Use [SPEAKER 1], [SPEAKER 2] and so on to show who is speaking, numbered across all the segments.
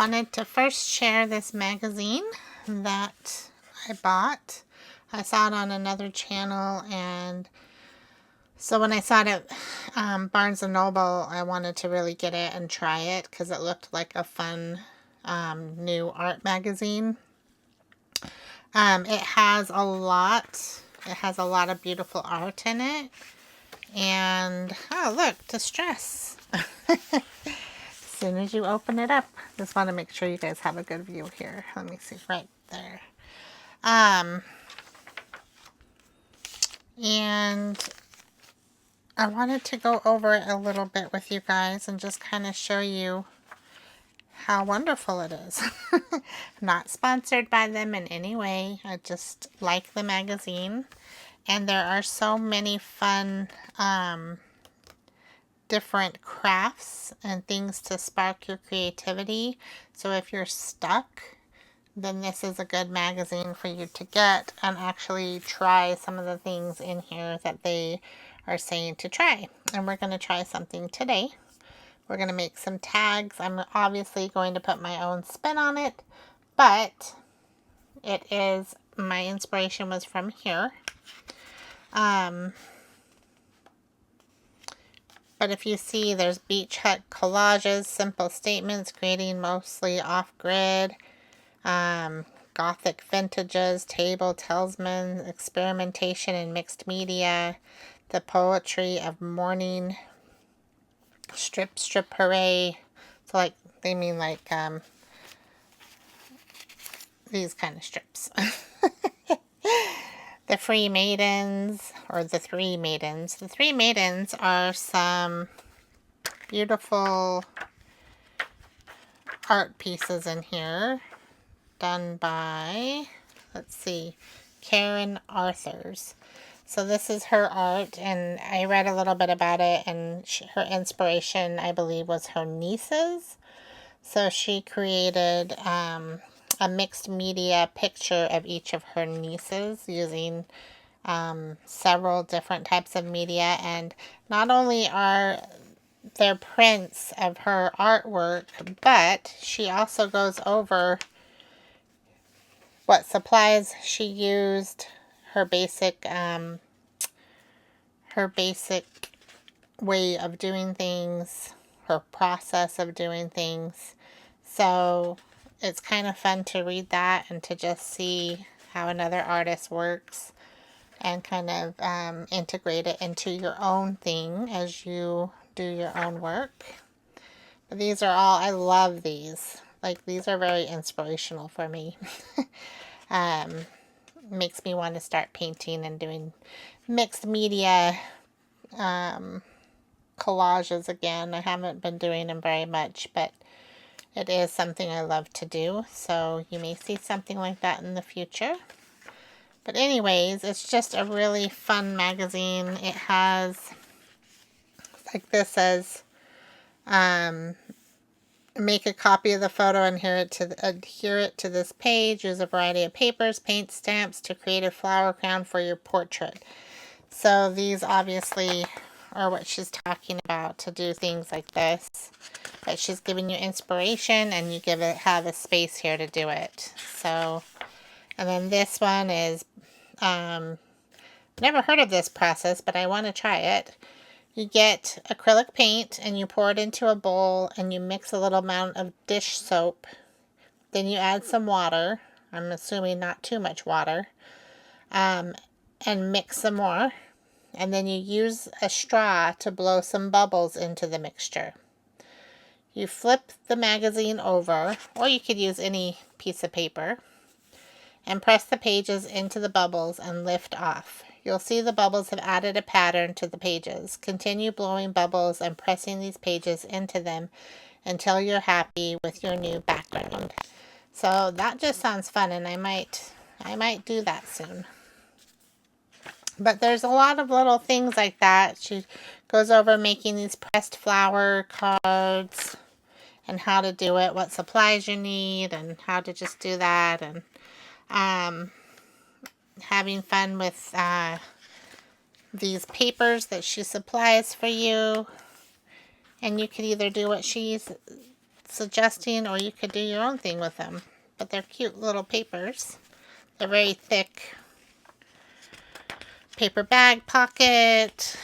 [SPEAKER 1] wanted to first share this magazine that I bought. I saw it on another channel, and so when I saw it at Barnes & Noble, I wanted to really get it and try it because it looked like a fun new art magazine. It has a lot of beautiful art in it. And, oh look, distress. As soon as you open it up, just want to make sure you guys have a good view here. Let me see, right there. And I wanted to go over it a little bit with you guys and just kind of show you how wonderful it is. Not sponsored by them in any way. I just like the magazine. And there are so many fun different crafts and things to spark your creativity. So if you're stuck, then this is a good magazine for you to get and actually try some of the things in here that they are saying to try. And we're going to try something today. We're going to make some tags. I'm obviously going to put my own spin on it, but my inspiration was from here. But if you see, there's beach hut collages, simple statements, creating mostly off-grid, Gothic vintages, table talisman, experimentation in mixed media, the poetry of morning, strip hooray. So like, they mean like these kind of strips. The Free Maidens, or the Three Maidens. The Three Maidens are some beautiful art pieces in here done by, let's see, Karen Arthurs. So this is her art, and I read a little bit about it, and her inspiration, I believe, was her nieces. So she created a mixed media picture of each of her nieces using several different types of media. And not only are there prints of her artwork, but she also goes over what supplies she used, her basic way of doing things, her process of doing things. So it's kind of fun to read that and to just see how another artist works and kind of integrate it into your own thing as you do your own work. But these are all, I love these. Like, these are very inspirational for me. Makes me want to start painting and doing mixed media collages again. I haven't been doing them very much, but it is something I love to do, so you may see something like that in the future. But anyways, it's just a really fun magazine. It has, like this says, make a copy of the photo and adhere it to this page. Use a variety of papers, paint, stamps to create a flower crown for your portrait. So these obviously are what she's talking about, to do things like this. But she's giving you inspiration, and you have a space here to do it. So, and then this one is, never heard of this process, but I want to try it. You get acrylic paint and you pour it into a bowl and you mix a little amount of dish soap. Then you add some water. I'm assuming not too much water. And mix some more. And then you use a straw to blow some bubbles into the mixture. You flip the magazine over, or you could use any piece of paper, and press the pages into the bubbles and lift off. You'll see the bubbles have added a pattern to the pages. Continue blowing bubbles and pressing these pages into them until you're happy with your new background. So that just sounds fun, and I might do that soon. But there's a lot of little things like that. She goes over making these pressed flower cards and how to do it, what supplies you need, and how to just do that, and having fun with these papers that she supplies for you. And you could either do what she's suggesting, or you could do your own thing with them. But they're cute little papers. They're very thick. Paper bag pocket.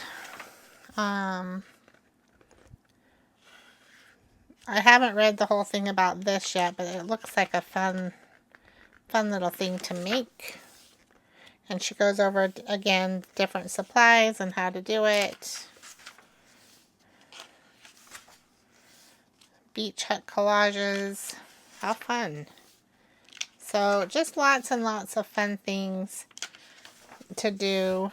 [SPEAKER 1] I haven't read the whole thing about this yet, but it looks like a fun little thing to make. And she goes over, again, different supplies and how to do it. Beach hut collages. How fun. So just lots and lots of fun things to do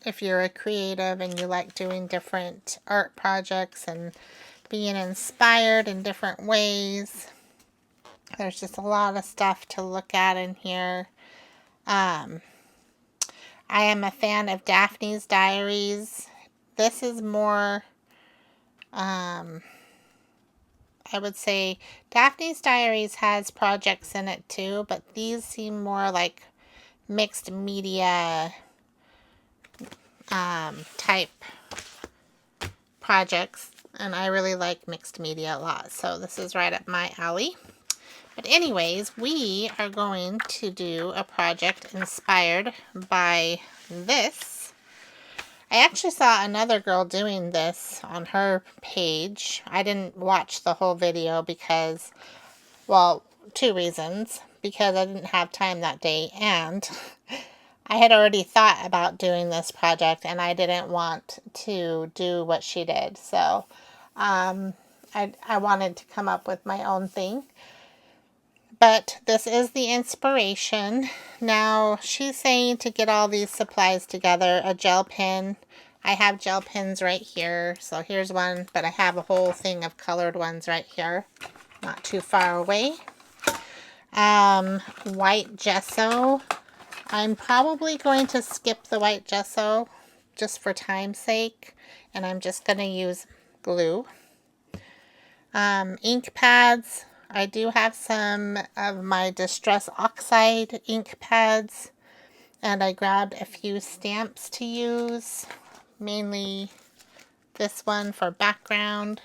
[SPEAKER 1] if you're a creative and you like doing different art projects and being inspired in different ways. There's just a lot of stuff to look at in here. I am a fan of Daphne's Diaries. This is more, I would say Daphne's Diaries has projects in it too, but these seem more like mixed media type projects, and I really like mixed media a lot, so this is right up my alley. But anyways, we are going to do a project inspired by this. I actually saw another girl doing this on her page. I didn't watch the whole video because, well, 2 reasons. Because I didn't have time that day, and I had already thought about doing this project, and I didn't want to do what she did. So I wanted to come up with my own thing. But this is the inspiration. Now, she's saying to get all these supplies together. A gel pen. I have gel pens right here. So here's one, but I have a whole thing of colored ones right here. Not too far away. White gesso. I'm probably going to skip the white gesso just for time's sake. And I'm just going to use glue. Ink pads. I do have some of my Distress Oxide ink pads, and I grabbed a few stamps to use, mainly this one for background,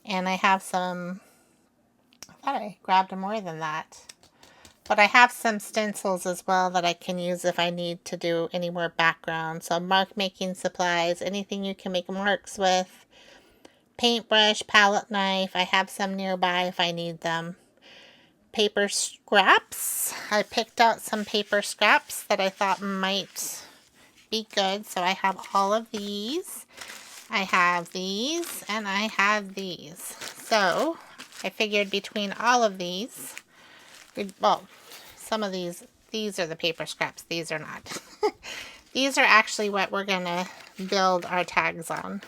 [SPEAKER 1] and I have some, I thought I grabbed more than that, but I have some stencils as well that I can use if I need to do any more background. So mark making supplies, anything you can make marks with. Paintbrush, palette knife. I have some nearby if I need them. Paper scraps. I picked out some paper scraps that I thought might be good. So I have all of these. I have these and I have these. So I figured between all of these, well, some of these are the paper scraps. These are not. These are actually what we're going to build our tags on.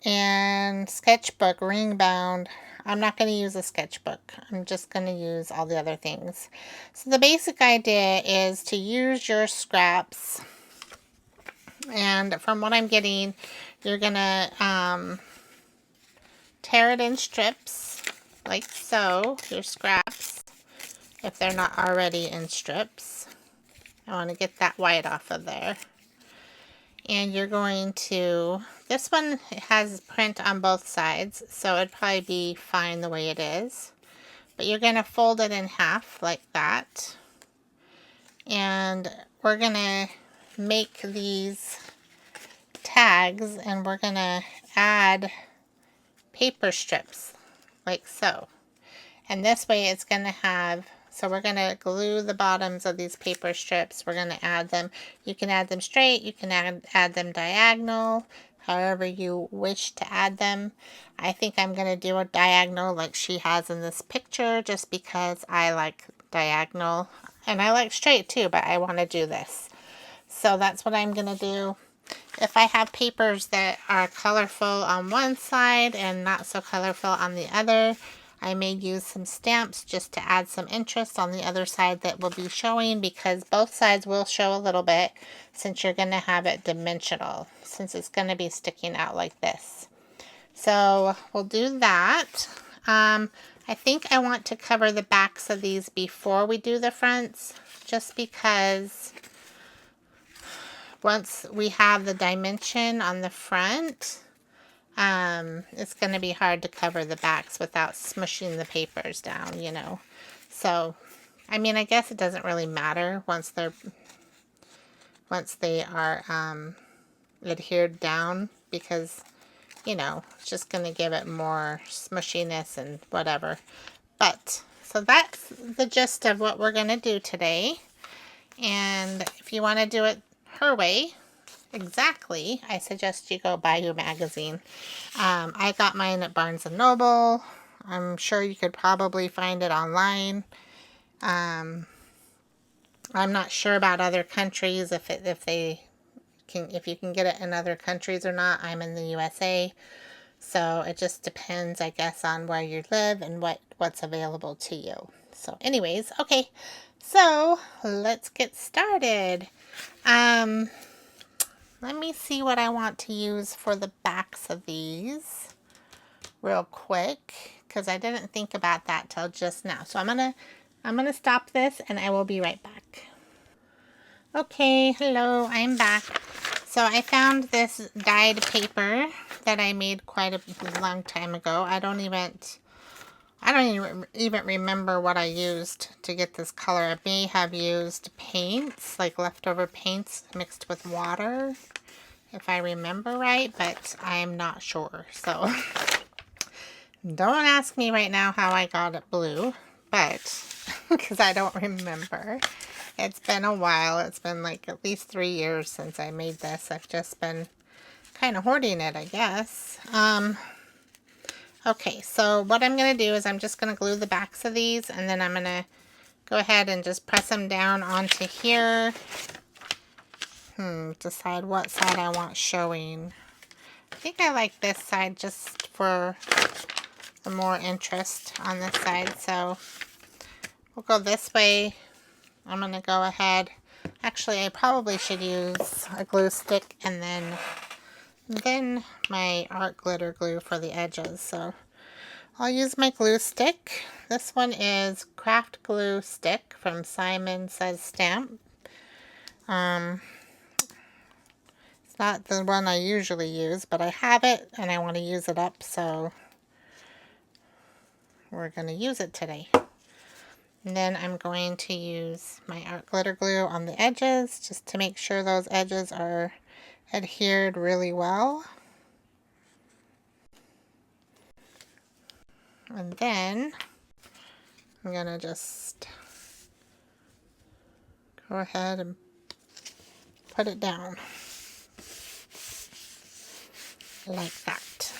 [SPEAKER 1] And sketchbook, ring bound. I'm not going to use a sketchbook. I'm just going to use all the other things. So the basic idea is to use your scraps. And from what I'm getting, you're going to tear it in strips, like so, your scraps, if they're not already in strips. I want to get that white off of there. And you're going to, this one has print on both sides, so it'd probably be fine the way it is. But you're going to fold it in half like that. And we're going to make these tags, and we're going to add paper strips like so. And this way it's going to have, so we're going to glue the bottoms of these paper strips. We're going to add them. You can add them straight. You can add them diagonal, however you wish to add them. I think I'm going to do a diagonal like she has in this picture just because I like diagonal. And I like straight too, but I want to do this. So that's what I'm going to do. If I have papers that are colorful on one side and not so colorful on the other, I may use some stamps just to add some interest on the other side that will be showing, because both sides will show a little bit since you're going to have it dimensional, since it's going to be sticking out like this. So we'll do that. I think I want to cover the backs of these before we do the fronts, just because once we have the dimension on the front, it's going to be hard to cover the backs without smushing the papers down, you know. So, I mean, I guess it doesn't really matter once they are adhered down, because, you know, it's just going to give it more smushiness and whatever. But, so that's the gist of what we're going to do today. And if you want to do it her way, exactly, I suggest you go buy your magazine. I got mine at Barnes & Noble. I'm sure you could probably find it online. I'm not sure about other countries, if you can get it in other countries or not. I'm in the USA, so it just depends, I guess, on where you live and what's available to you. So anyways, okay, so let's get started. Let me see what I want to use for the backs of these real quick, because I didn't think about that till just now. So I'm gonna stop this and I will be right back. Okay, hello, I'm back. So I found this dyed paper that I made quite a long time ago. I don't even remember what I used to get this color. I may have used paints, like leftover paints mixed with water, if I remember right, but I'm not sure. So don't ask me right now how I got it blue, but because I don't remember. It's been a while. It's been like at least 3 years since I made this. I've just been kind of hoarding it, I guess. Okay, so what I'm going to do is I'm just going to glue the backs of these, and then I'm going to go ahead and just press them down onto here. Decide what side I want showing. I think I like this side just for the more interest on this side, so we'll go this way. I'm going to go ahead. Actually, I probably should use a glue stick and then my art glitter glue for the edges. So I'll use my glue stick. This one is Craft Glue Stick from Simon Says Stamp. It's not the one I usually use, but I have it and I want to use it up, so we're going to use it today. And then I'm going to use my art glitter glue on the edges just to make sure those edges are adhered really well. And then I'm going to just go ahead and put it down like that.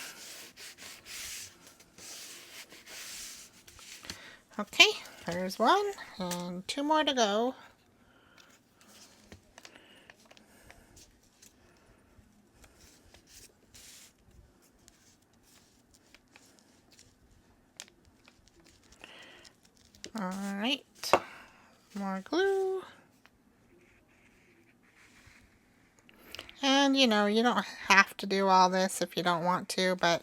[SPEAKER 1] Okay, there's one and 2 more to go. All right, more glue. And you know, you don't have to do all this if you don't want to, but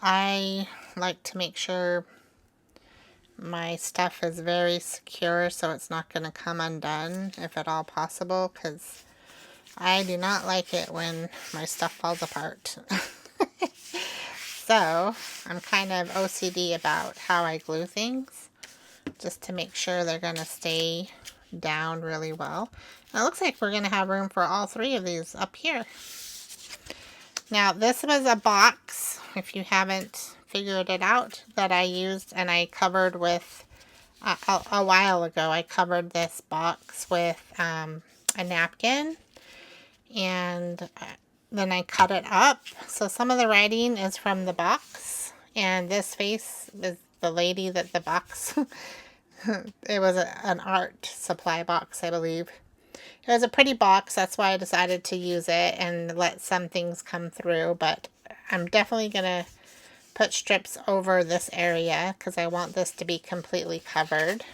[SPEAKER 1] I like to make sure my stuff is very secure so it's not going to come undone if at all possible, because I do not like it when my stuff falls apart. So I'm kind of OCD about how I glue things, just to make sure they're going to stay down really well. And it looks like we're going to have room for all 3 of these up here. Now this was a box, if you haven't figured it out, that I used and I covered with, a while ago, I covered this box with a napkin, and then I cut it up. So some of the writing is from the box, and this face is the lady that the box, it was an art supply box, I believe. It was a pretty box, that's why I decided to use it and let some things come through, but I'm definitely going to put strips over this area because I want this to be completely covered.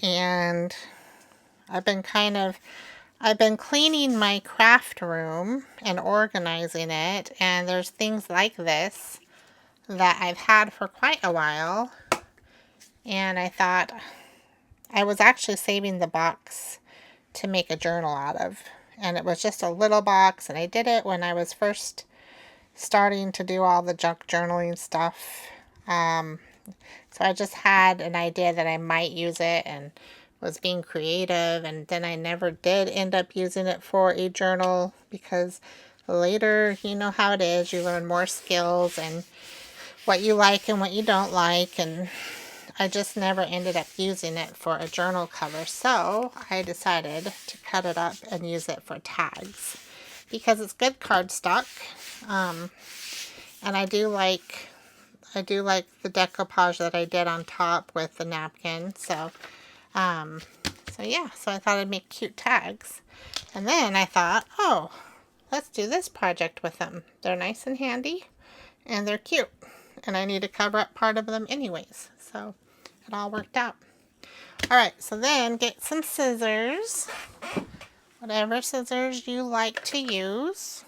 [SPEAKER 1] And I've been cleaning my craft room and organizing it, and there's things like this that I've had for quite a while, and I thought I was actually saving the box to make a journal out of. and it was just a little box, and I did it when I was first starting to do all the junk journaling stuff. So I just had an idea that I might use it and was being creative, and then I never did end up using it for a journal because later, you know how it is, you learn more skills and what you like and what you don't like, and I just never ended up using it for a journal cover. So I decided to cut it up and use it for tags because it's good cardstock, and I do like the decoupage that I did on top with the napkin. So yeah, so I thought I'd make cute tags. And then I thought, oh, let's do this project with them. They're nice and handy, and they're cute. And I need to cover up part of them anyways. So it all worked out. All right, so then get some scissors. Whatever scissors you like to use.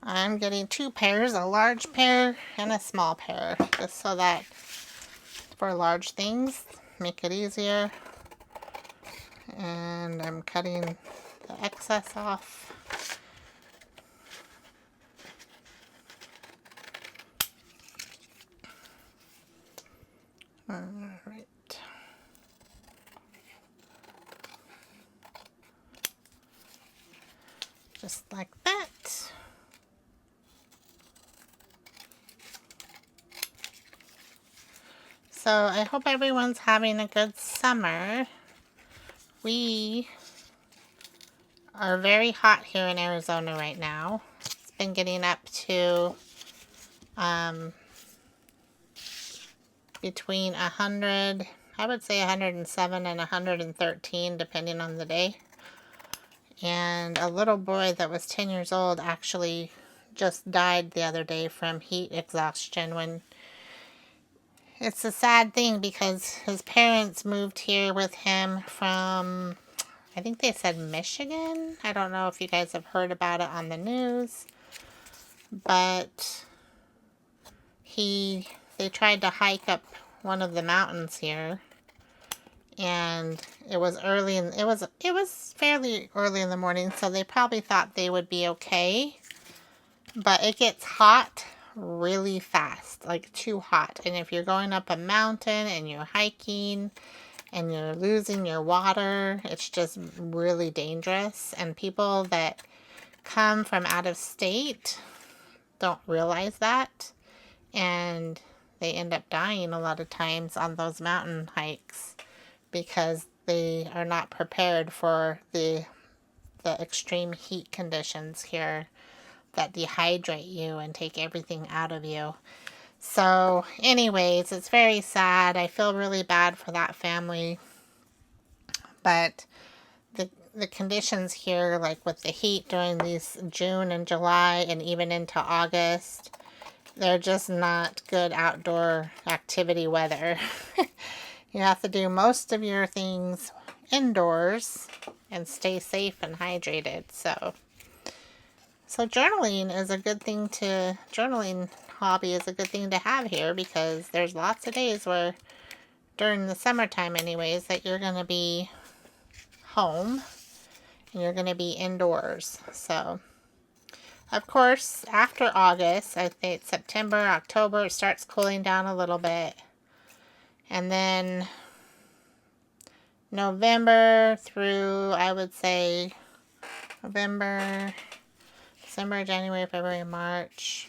[SPEAKER 1] I'm getting 2 pairs, a large pair and a small pair, just so that for large things, make it easier. And I'm cutting the excess off. All right. Just like that. So I hope everyone's having a good summer. We are very hot here in Arizona right now. It's been getting up to between 100, I would say 107 and 113 depending on the day. And a little boy that was 10 years old actually just died the other day from heat exhaustion. When it's a sad thing because his parents moved here with him from, I think they said Michigan. I don't know if you guys have heard about it on the news, but they tried to hike up one of the mountains here, and it was fairly early in the morning, so they probably thought they would be okay. But it gets hot really fast, like too hot. And if you're going up a mountain and you're hiking and you're losing your water, it's just really dangerous. And people that come from out of state don't realize that, and they end up dying a lot of times on those mountain hikes because they are not prepared for the extreme heat conditions here that dehydrate you and take everything out of you. So anyways, it's very sad. I feel really bad for that family. But the conditions here, like with the heat during these June and July and even into August, they're just not good outdoor activity weather. You have to do most of your things indoors and stay safe and hydrated. So journaling hobby is a good thing to have here, because there's lots of days where, during the summertime anyways, that you're going to be home and you're going to be indoors. So, of course, after August, I think September, October, it starts cooling down a little bit. And then November through, I would say, November, December, January, February, March.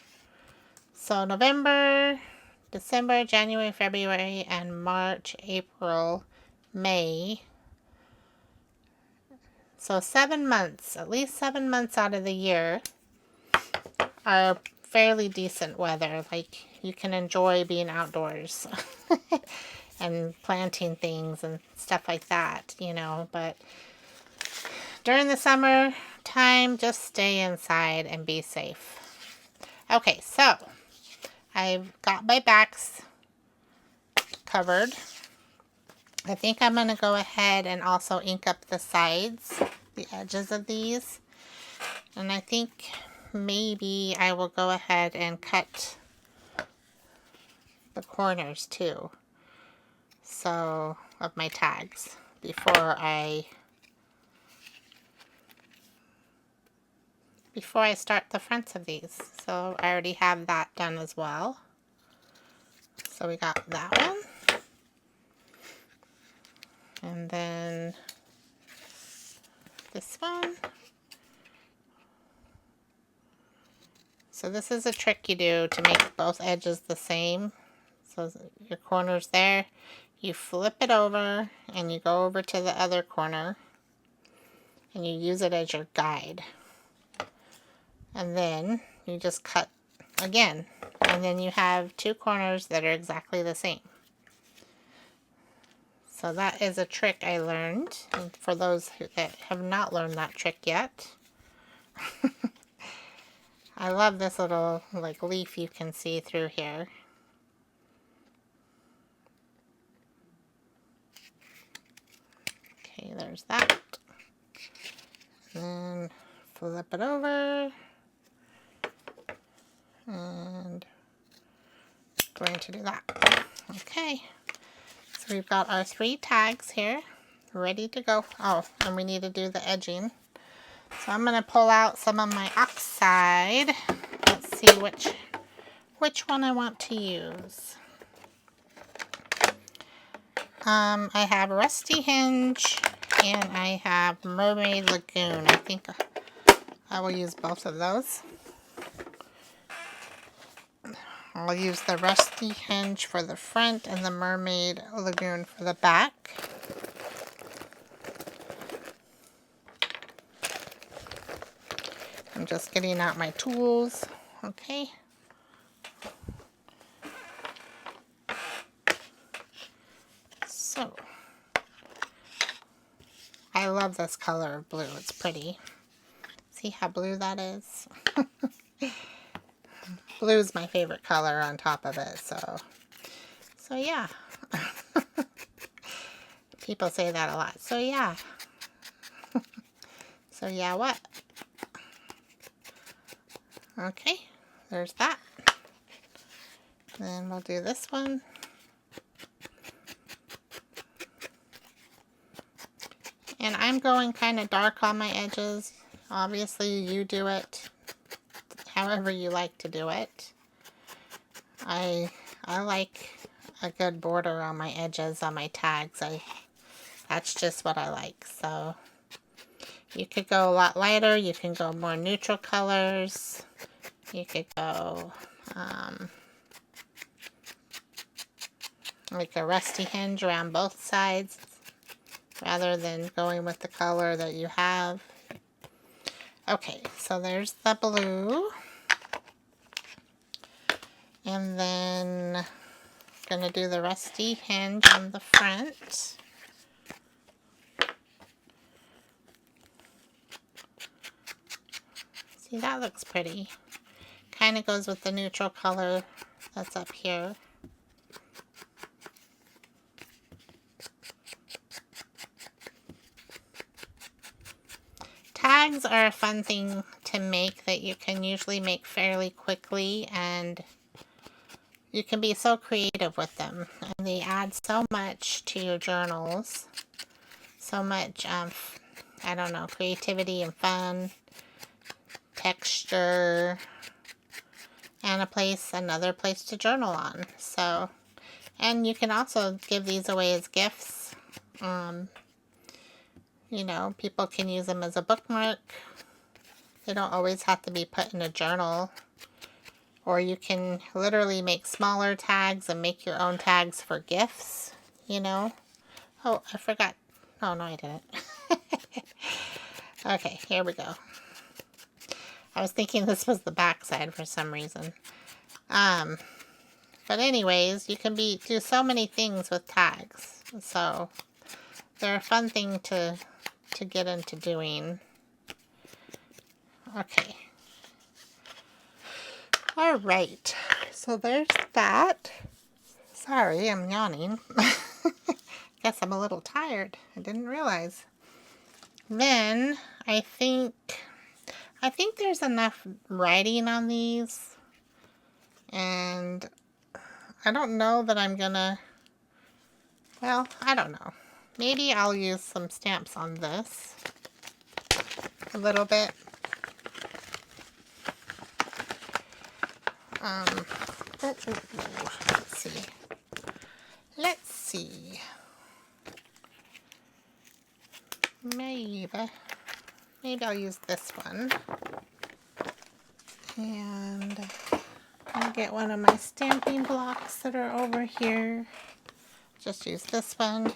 [SPEAKER 1] So November, December, January, February, and March, April, May. So 7 months, at least 7 months out of the year are fairly decent weather. Like, you can enjoy being outdoors and planting things and stuff like that, But during the summer time, just stay inside and be safe. Okay, so I've got my backs covered. I think I'm going to go ahead and also ink up the sides, the edges of these. And I think maybe I will go ahead and cut the corners too, so, of my tags, before I before I start the fronts of these. So I already have that done as well. So we got that one. And then this one. So this is a trick you do to make both edges the same. So your corner's there. You flip it over and you go over to the other corner and you use it as your guide. And then you just cut again. And then you have two corners that are exactly the same. So that is a trick I learned. And for those that have not learned that trick yet, I love this little like leaf you can see through here. Okay, there's that. Then flip it over. And going to do that. Okay. So we've got our 3 tags here ready to go. Oh, and we need to do the edging. So I'm going to pull out some of my oxide. Let's see which one I want to use. I have Rusty Hinge and I have Mermaid Lagoon. I think I will use both of those. I'll use the Rusty Hinge for the front and the Mermaid Lagoon for the back. I'm just getting out my tools. Okay. So, I love this color of blue. It's pretty. See how blue that is? Blue is my favorite color on top of it, so yeah. People say that a lot. So yeah. So yeah, what? Okay, there's that. Then we'll do this one. And I'm going kind of dark on my edges. Obviously, you do it however you like to do it. I like a good border on my edges, on my tags. That's just what I like. So you could go a lot lighter. You can go more neutral colors. You could go like a Rusty Hinge around both sides rather than going with the color that you have. Okay, so there's the blue. And then I'm going to do the Rusty Hinge on the front. See, that looks pretty. Kind of goes with the neutral color that's up here. Tags are a fun thing to make that you can usually make fairly quickly, and you can be so creative with them. And they add so much to your journals. So much, I don't know, creativity and fun, texture, and another place to journal on. So, and you can also give these away as gifts. You know, people can use them as a bookmark. They don't always have to be put in a journal. Or you can literally make smaller tags and make your own tags for gifts, you know. Oh, I forgot. Oh, no, I didn't. Okay, here we go. I was thinking this was the back side for some reason. But anyways, you can do so many things with tags. So they're a fun thing to get into doing. Okay. All right. So there's that. Sorry, I'm yawning. Guess I'm a little tired. I didn't realize. Then I think there's enough writing on these. And I don't know that I'm gonna, well, I don't know. Maybe I'll use some stamps on this a little bit. Let's see. Let's see. Maybe I'll use this one. And I'll get one of my stamping blocks that are over here. Just use this one.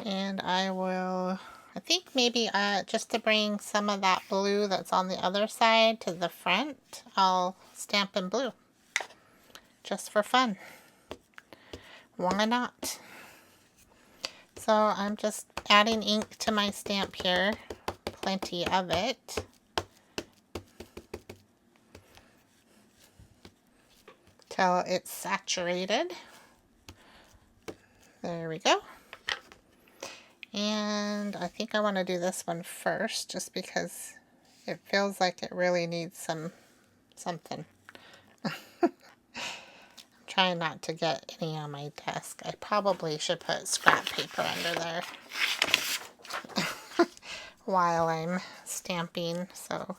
[SPEAKER 1] And I think maybe just to bring some of that blue that's on the other side to the front, I'll stamp in blue. Just for fun. Why not? So I'm just adding ink to my stamp here. Plenty of it. Till it's saturated. There we go. And I think I want to do this one first, just because it feels like it really needs something. I'm trying not to get any on my desk. I probably should put scrap paper under there while I'm stamping. So,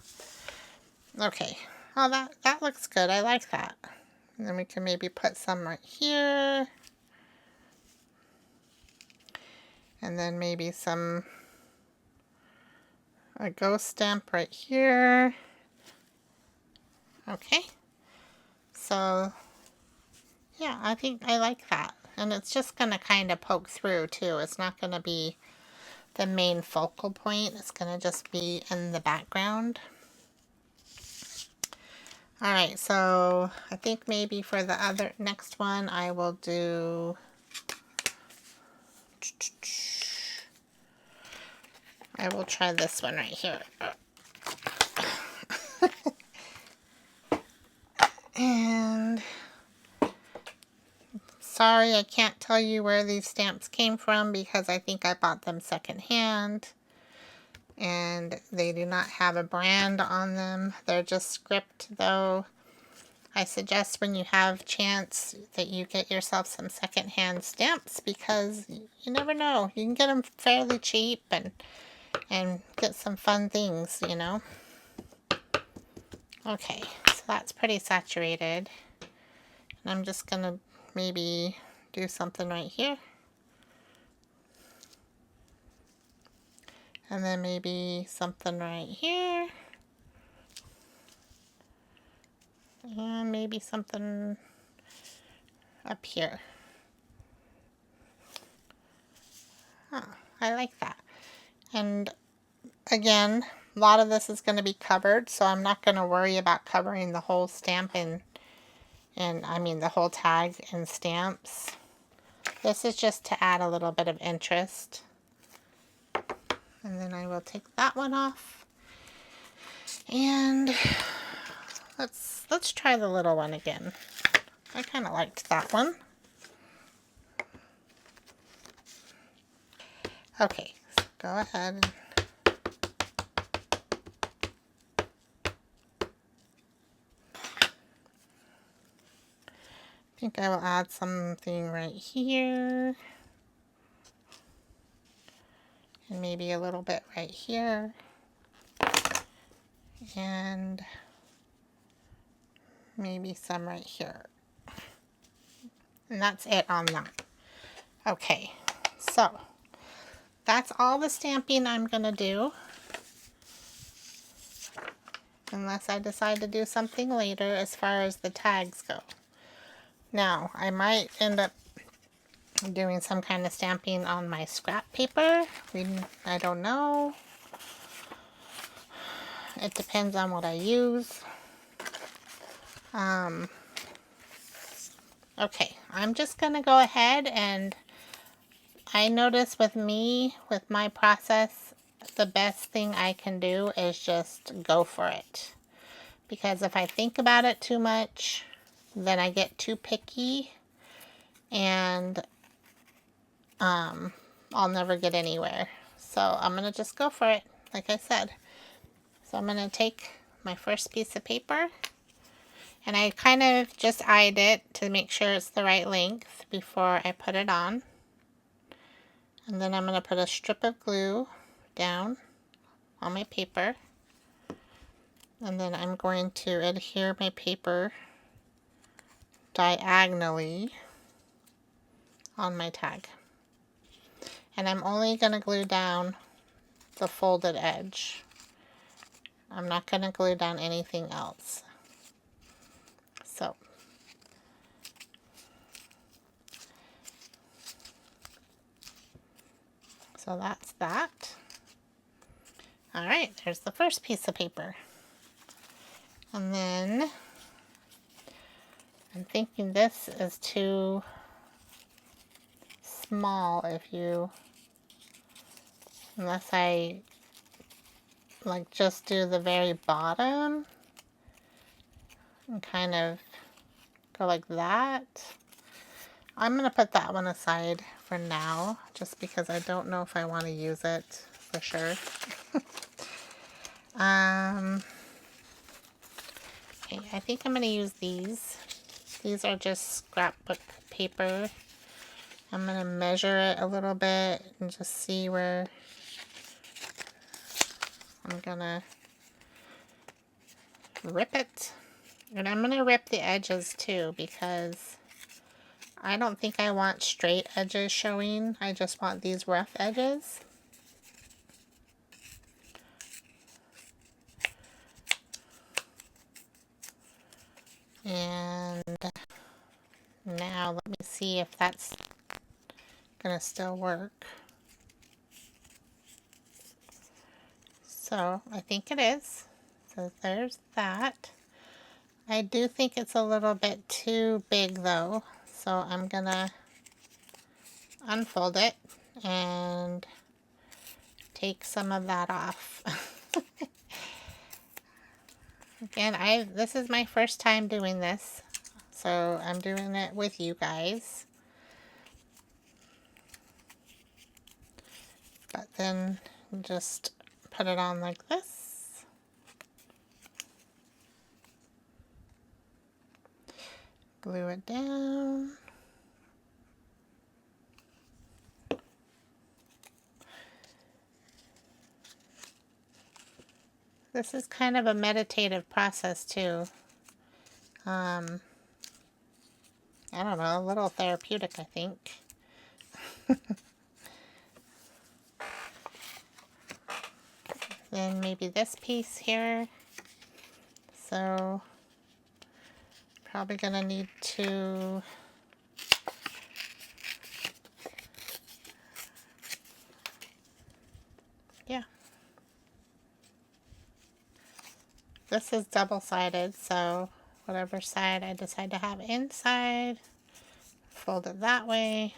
[SPEAKER 1] okay. Oh, that looks good. I like that. And then we can maybe put some right here. And then maybe a ghost stamp right here. Okay. So, yeah, I think I like that. And it's just going to kind of poke through too. It's not going to be the main focal point. It's going to just be in the background. Alright, so I think maybe for the next one I will do... I will try this one right here. And sorry, I can't tell you where these stamps came from because I think I bought them secondhand. And they do not have a brand on them. They're just script though. I suggest when you have chance that you get yourself some secondhand stamps because you never know. You can get them fairly cheap and get some fun things, you know. Okay, so that's pretty saturated. And I'm just going to maybe do something right here. And then maybe something right here. And maybe something up here. Huh, I like that. And again, a lot of this is going to be covered, so I'm not going to worry about covering the whole stamp and I mean the whole tag in stamps. This is just to add a little bit of interest. And then I will take that one off. And let's try the little one again. I kind of liked that one. Okay, so go ahead. I think I will add something right here. And maybe a little bit right here. And maybe some right here. And that's it on that. Okay, so that's all the stamping I'm going to do. Unless I decide to do something later as far as the tags go. Now, I might end up doing some kind of stamping on my scrap paper. I don't know. It depends on what I use. Okay, I'm just going to go ahead and I notice with my process, the best thing I can do is just go for it. Because if I think about it too much, then I get too picky and I'll never get anywhere. So I'm going to just go for it, like I said. So I'm going to take my first piece of paper and I kind of just eyed it to make sure it's the right length before I put it on. And then I'm going to put a strip of glue down on my paper. And then I'm going to adhere my paper diagonally on my tag. And I'm only going to glue down the folded edge. I'm not going to glue down anything else. So that's that. All right, there's the first piece of paper. And then I'm thinking this is too small unless I like just do the very bottom and kind of go like that. I'm going to put that one aside for now, just because I don't know if I want to use it for sure. Okay, I think I'm going to use these. These are just scrapbook paper. I'm going to measure it a little bit and just see where I'm going to rip it. And I'm going to rip the edges too, because I don't think I want straight edges showing. I just want these rough edges. And now let me see if that's gonna still work. So I think it is. So there's that. I do think it's a little bit too big though. So I'm gonna unfold it and take some of that off. Again, this is my first time doing this, so I'm doing it with you guys. But then just put it on like this. Glue it down. This is kind of a meditative process too. I don't know, a little therapeutic, I think. Then maybe this piece here. So probably gonna need to this is double-sided, so whatever side I decide to have inside, fold it that way.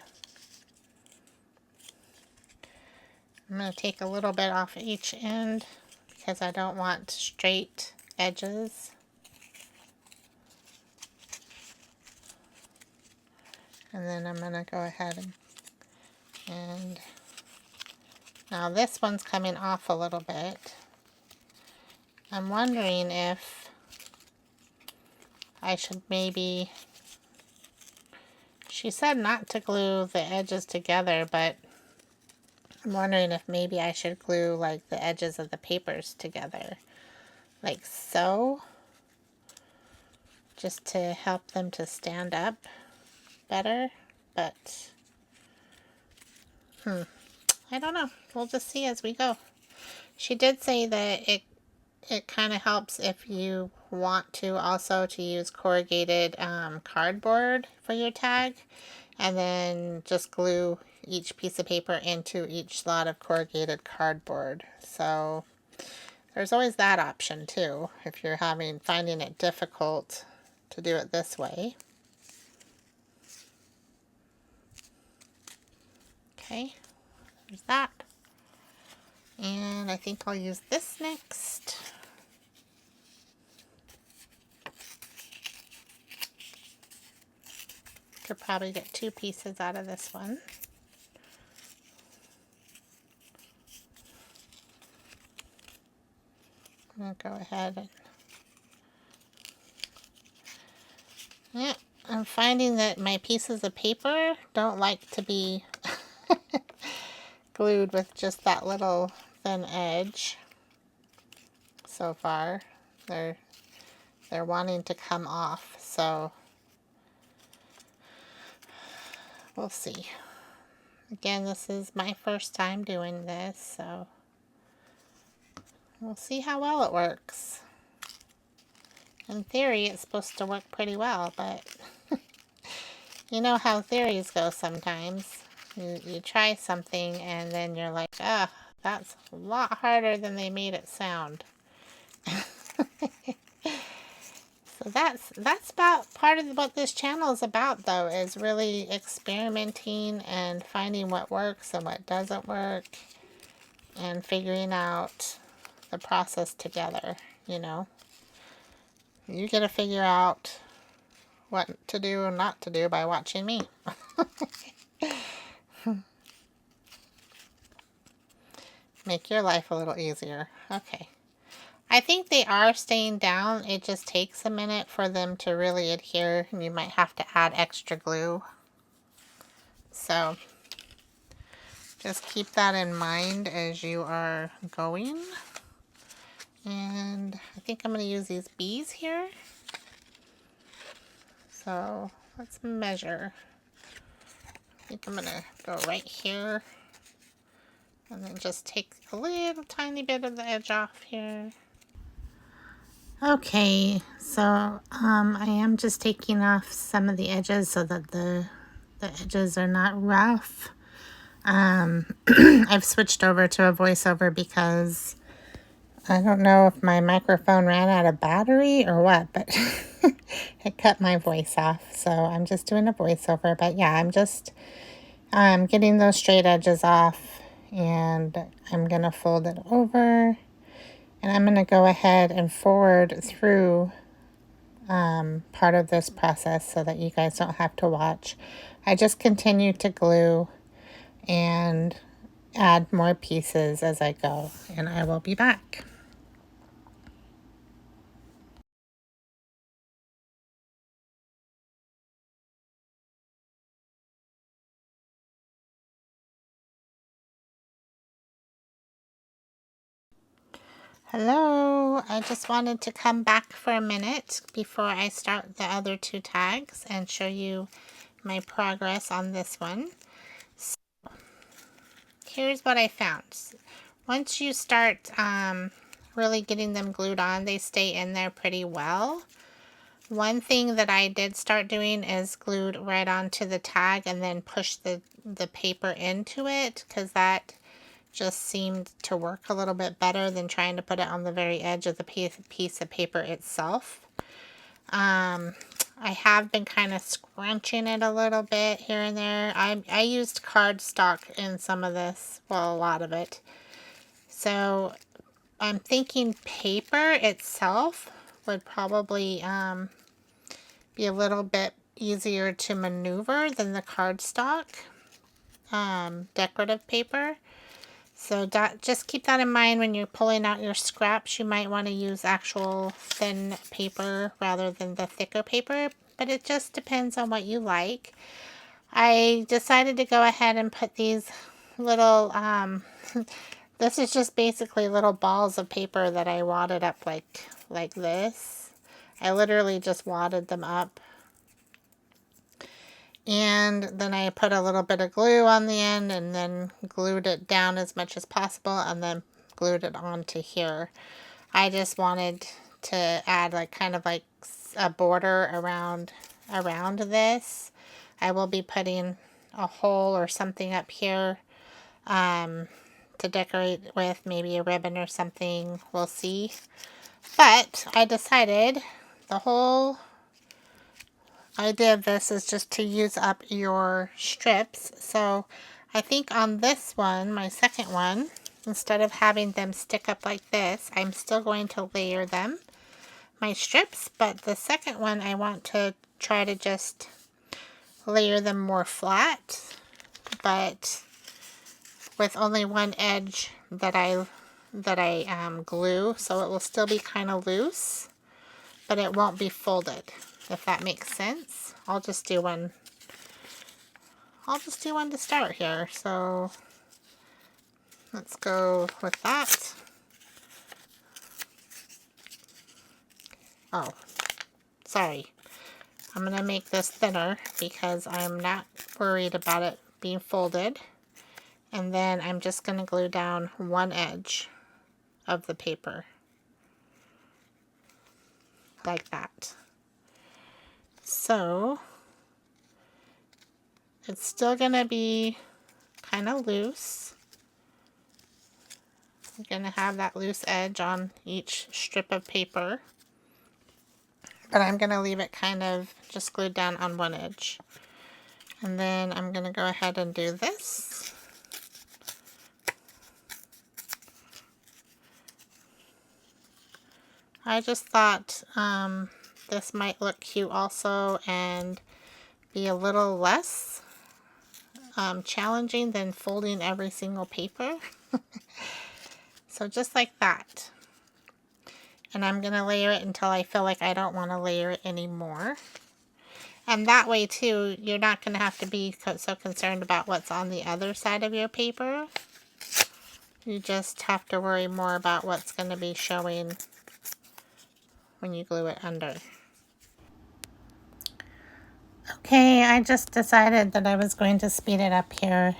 [SPEAKER 1] I'm going to take a little bit off each end because I don't want straight edges. And then I'm going to go ahead and now this one's coming off a little bit. I'm wondering if I should maybe, she said not to glue the edges together, but I'm wondering if maybe I should glue like the edges of the papers together, like so, just to help them to stand up better, but I don't know. We'll just see as we go. She did say that it kind of helps if you want to also to use corrugated cardboard for your tag, and then just glue each piece of paper into each slot of corrugated cardboard. So there's always that option too, if you're finding it difficult to do it this way. Okay, there's that. And I think I'll use this next. Could probably get 2 pieces out of this one. I'm going to go ahead and yeah, I'm finding that my pieces of paper don't like to be glued with just that little thin edge so far. They're wanting to come off, so we'll see. Again, this is my first time doing this, so we'll see how well it works. In theory, it's supposed to work pretty well, but you know how theories go sometimes. You try something and then you're like, ah, that's a lot harder than they made it sound. So that's about part of what this channel is about, though, is really experimenting and finding what works and what doesn't work and figuring out the process together, you know. You get to figure out what to do and not to do by watching me. Make your life a little easier. Okay. I think they are staying down. It just takes a minute for them to really adhere, and you might have to add extra glue. So just keep that in mind as you are going. And I think I'm going to use these bees here. So let's measure. I think I'm going to go right here. And then just take a little tiny bit of the edge off here. Okay, so I am just taking off some of the edges so that the edges are not rough. I've switched over to a voiceover because I don't know if my microphone ran out of battery or what, but it cut my voice off. So I'm just doing a voiceover. But yeah, I'm just getting those straight edges off, and I'm going to fold it over. And I'm going to go ahead and forward through part of this process so that you guys don't have to watch. I just continue to glue and add more pieces as I go, and I will be back. Hello, I just wanted to come back for a minute before I start the other two tags and show you my progress on this one. So, here's what I found. Once you start really getting them glued on, they stay in there pretty well. One thing that I did start doing is glued right onto the tag and then push the paper into it, because that just seemed to work a little bit better than trying to put it on the very edge of the piece of paper itself. I have been kind of scrunching it a little bit here and there. I used cardstock in some of this, well, a lot of it. So I'm thinking paper itself would probably be a little bit easier to maneuver than the cardstock decorative paper. So just keep that in mind when you're pulling out your scraps. You might want to use actual thin paper rather than the thicker paper, but it just depends on what you like. I decided to go ahead and put these little, this is just basically little balls of paper that I wadded up like this. I literally just wadded them up. And then I put a little bit of glue on the end and then glued it down as much as possible and then glued it onto here. I just wanted to add kind of a border around this. I will be putting a hole or something up here to decorate with, maybe a ribbon or something. We'll see. But I decided the whole idea of this is just to use up your strips. So I think on this one, my second one, instead of having them stick up like this, I'm still going to layer them, my strips, but the second one I want to try to just layer them more flat, but with only one edge that I glue, so it will still be kind of loose, but it won't be folded, if that makes sense. I'll just do one to start here. So let's go with that. Oh, sorry. I'm going to make this thinner because I'm not worried about it being folded. And then I'm just going to glue down one edge of the paper. Like that. So, it's still going to be kind of loose. You're going to have that loose edge on each strip of paper. But I'm going to leave it kind of just glued down on one edge. And then I'm going to go ahead and do this. I just thought this might look cute also and be a little less challenging than folding every single paper. So just like that. And I'm going to layer it until I feel like I don't want to layer it anymore. And that way too, you're not going to have to be so concerned about what's on the other side of your paper. You just have to worry more about what's going to be showing when you glue it under. Okay, I just decided that I was going to speed it up here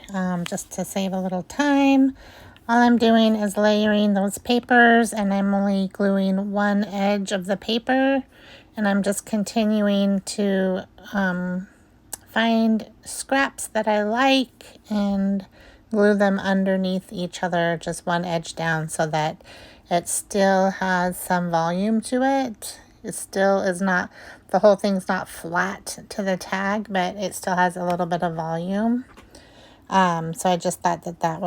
[SPEAKER 1] just to save a little time. All I'm doing is layering those papers, and I'm only gluing one edge of the paper, and I'm just continuing to find scraps that I like and glue them underneath each other, just one edge down, so that it still has some volume to it. It still is not, the whole thing's not flat to the tag, but it still has a little bit of volume. So I just thought that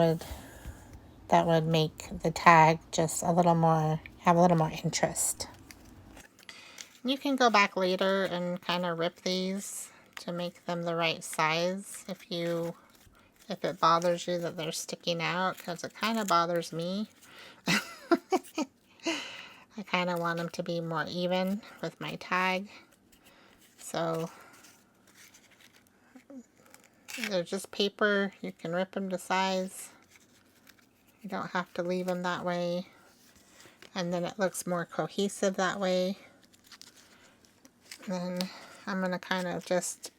[SPEAKER 1] would make the tag just a little more, have a little more interest. You can go back later and kind of rip these to make them the right size if it bothers you that they're sticking out, because it kind of bothers me. I kind of want them to be more even with my tag. So they're just paper. You can rip them to size. You don't have to leave them that way. And then it looks more cohesive that way. Then I'm going to kind of just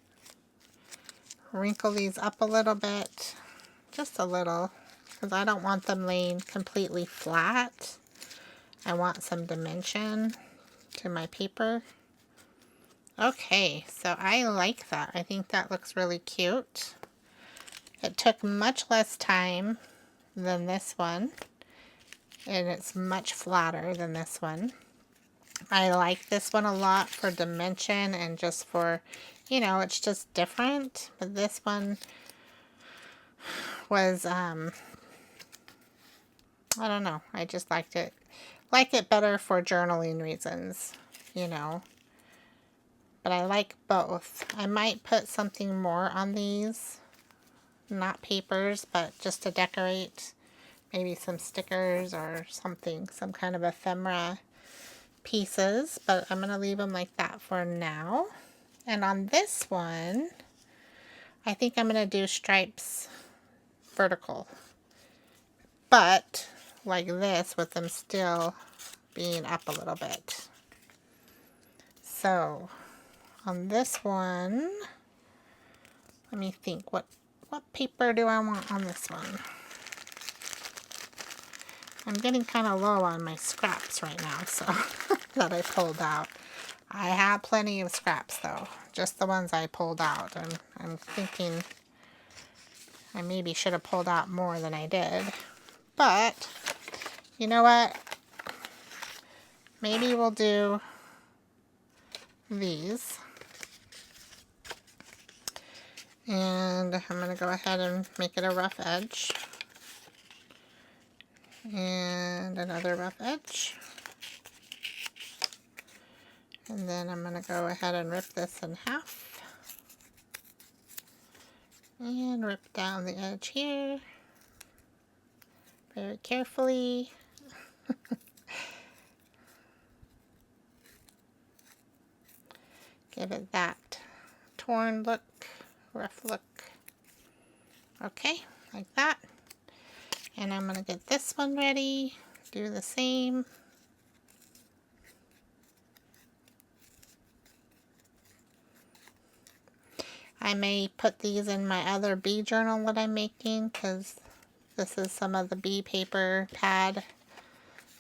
[SPEAKER 1] wrinkle these up a little bit. Just a little. Because I don't want them laying completely flat. I want some dimension to my paper. Okay, so I like that. I think that looks really cute. It took much less time than this one, and it's much flatter than this one. I like this one a lot for dimension and just for, you know, it's just different. But this one was, I don't know, I just liked it. Like it better for journaling reasons, you know. But I like both. I might put something more on these. Not papers, but just to decorate. Maybe some stickers or something. Some kind of ephemera pieces. But I'm going to leave them like that for now. And on this one, I think I'm going to do stripes vertical. But like this, with them still being up a little bit. So on this one, let me think, what paper do I want on this one? I'm getting kind of low on my scraps right now, so that I pulled out. I have plenty of scraps though, just the ones I pulled out. And I'm thinking I maybe should have pulled out more than I did. But you know what? Maybe we'll do these. And I'm going to go ahead and make it a rough edge. And another rough edge. And then I'm going to go ahead and rip this in half. And rip down the edge here. Very carefully. Give it that torn look, rough look. Okay, like that. And I'm going to get this one ready. Do the same. I may put these in my other bee journal that I'm making, because this is some of the bee paper pad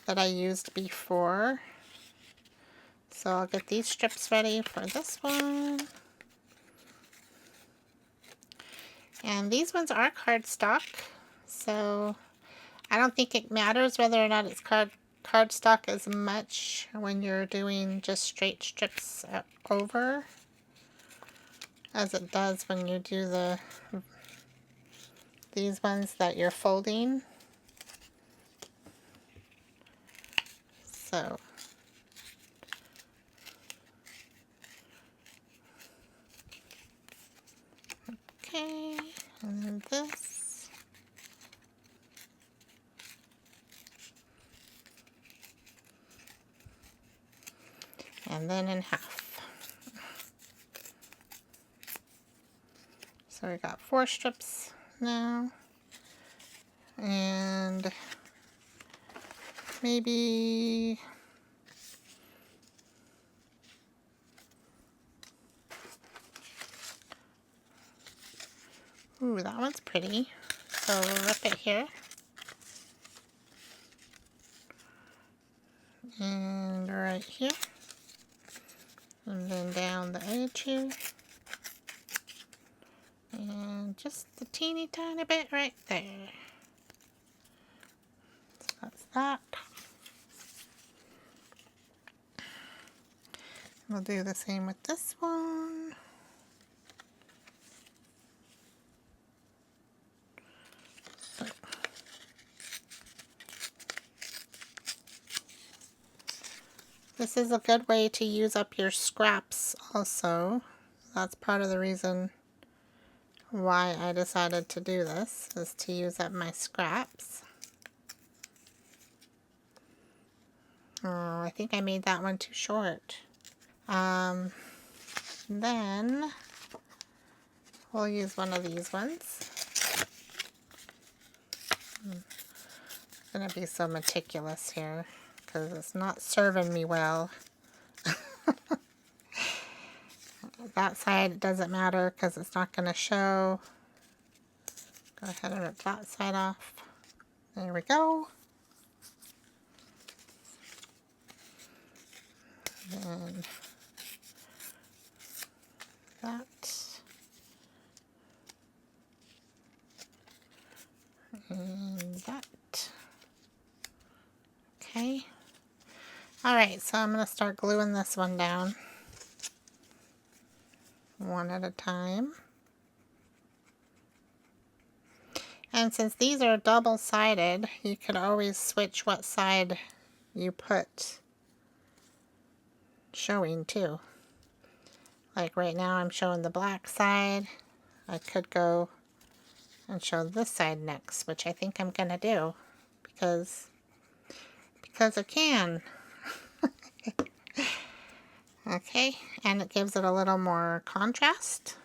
[SPEAKER 1] that I used before. So I'll get these strips ready for this one. And these ones are cardstock, so I don't think it matters whether or not it's cardstock as much when you're doing just straight strips over as it does when you do these ones that you're folding. So okay, and then this. And then in half. So we got 4 strips now. And maybe ooh, that one's pretty. So we'll rip it here. And right here. And then down the edge here. And just the teeny tiny bit right there. So that's that. We'll do the same with this one. So. This is a good way to use up your scraps also. That's part of the reason why I decided to do this, is to use up my scraps. Oh, I think I made that one too short. Then we'll use one of these ones. I'm gonna be so meticulous here because it's not serving me well. That side doesn't matter because it's not going to show. Go ahead and rip that side off. There we go. And that. And that. Okay. Alright, so I'm going to start gluing this one down. One at a time. And since these are double-sided, you could always switch what side you put showing too. Like right now I'm showing the black side. I could go and show this side next, which I think I'm gonna do because I can. Okay, and it gives it a little more contrast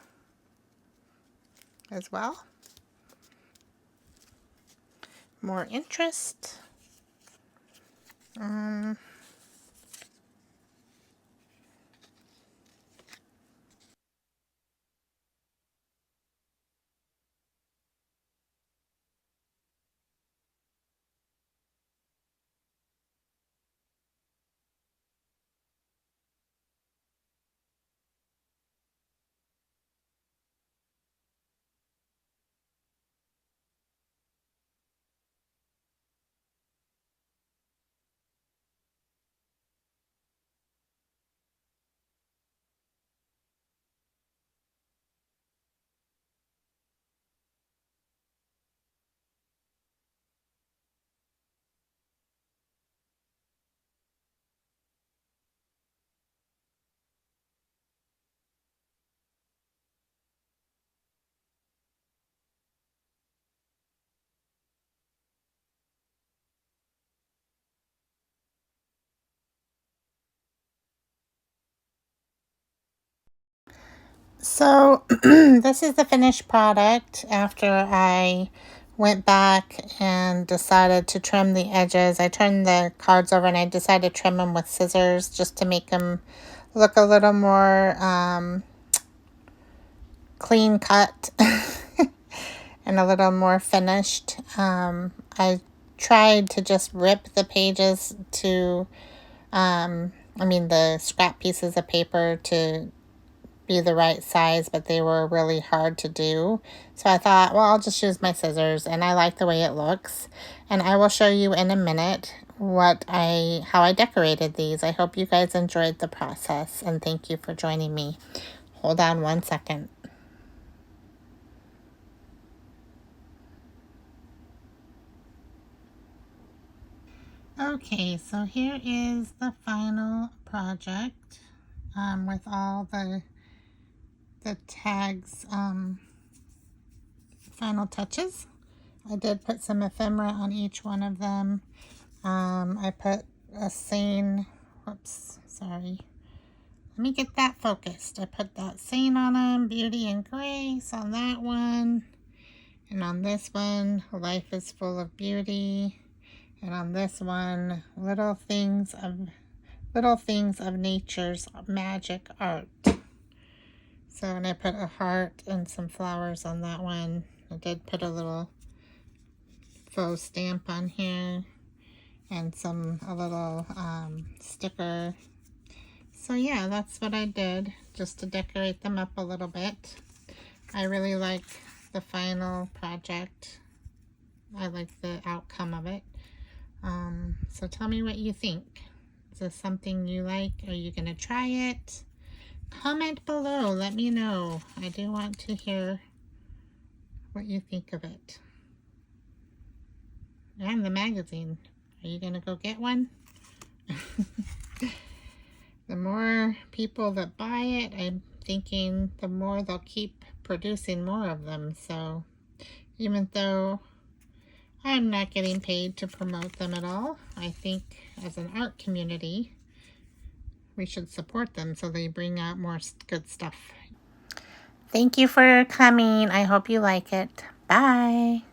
[SPEAKER 1] as well. More interest. So this is the finished product after I went back and decided to trim the edges. I turned the cards over and I decided to trim them with scissors just to make them look a little more clean cut and a little more finished. I tried to just rip the pages to, the scrap pieces of paper to be the right size, but they were really hard to do. So I thought, well, I'll just use my scissors, and I like the way it looks. And I will show you in a minute how I decorated these. I hope you guys enjoyed the process, and thank you for joining me. Hold on one second. Okay, so here is the final project with all the tags, final touches. I did put some ephemera on each one of them. I put a saying, whoops, sorry. Let me get that focused. I put that saying on them, beauty and grace on that one. And on this one, life is full of beauty. And on this one, little things of nature's magic art. So, and I put a heart and some flowers on that one. I did put a little faux stamp on here and a little sticker. So yeah, that's what I did just to decorate them up a little bit. I really like the final project. I like the outcome of it. So tell me what you think. Is this something you like? Are you going to try it? Comment below. Let me know. I do want to hear what you think of it. And the magazine. Are you going to go get one? The more people that buy it, I'm thinking the more they'll keep producing more of them. So even though I'm not getting paid to promote them at all, I think as an art community, we should support them so they bring out more good stuff. Thank you for coming. I hope you like it. Bye.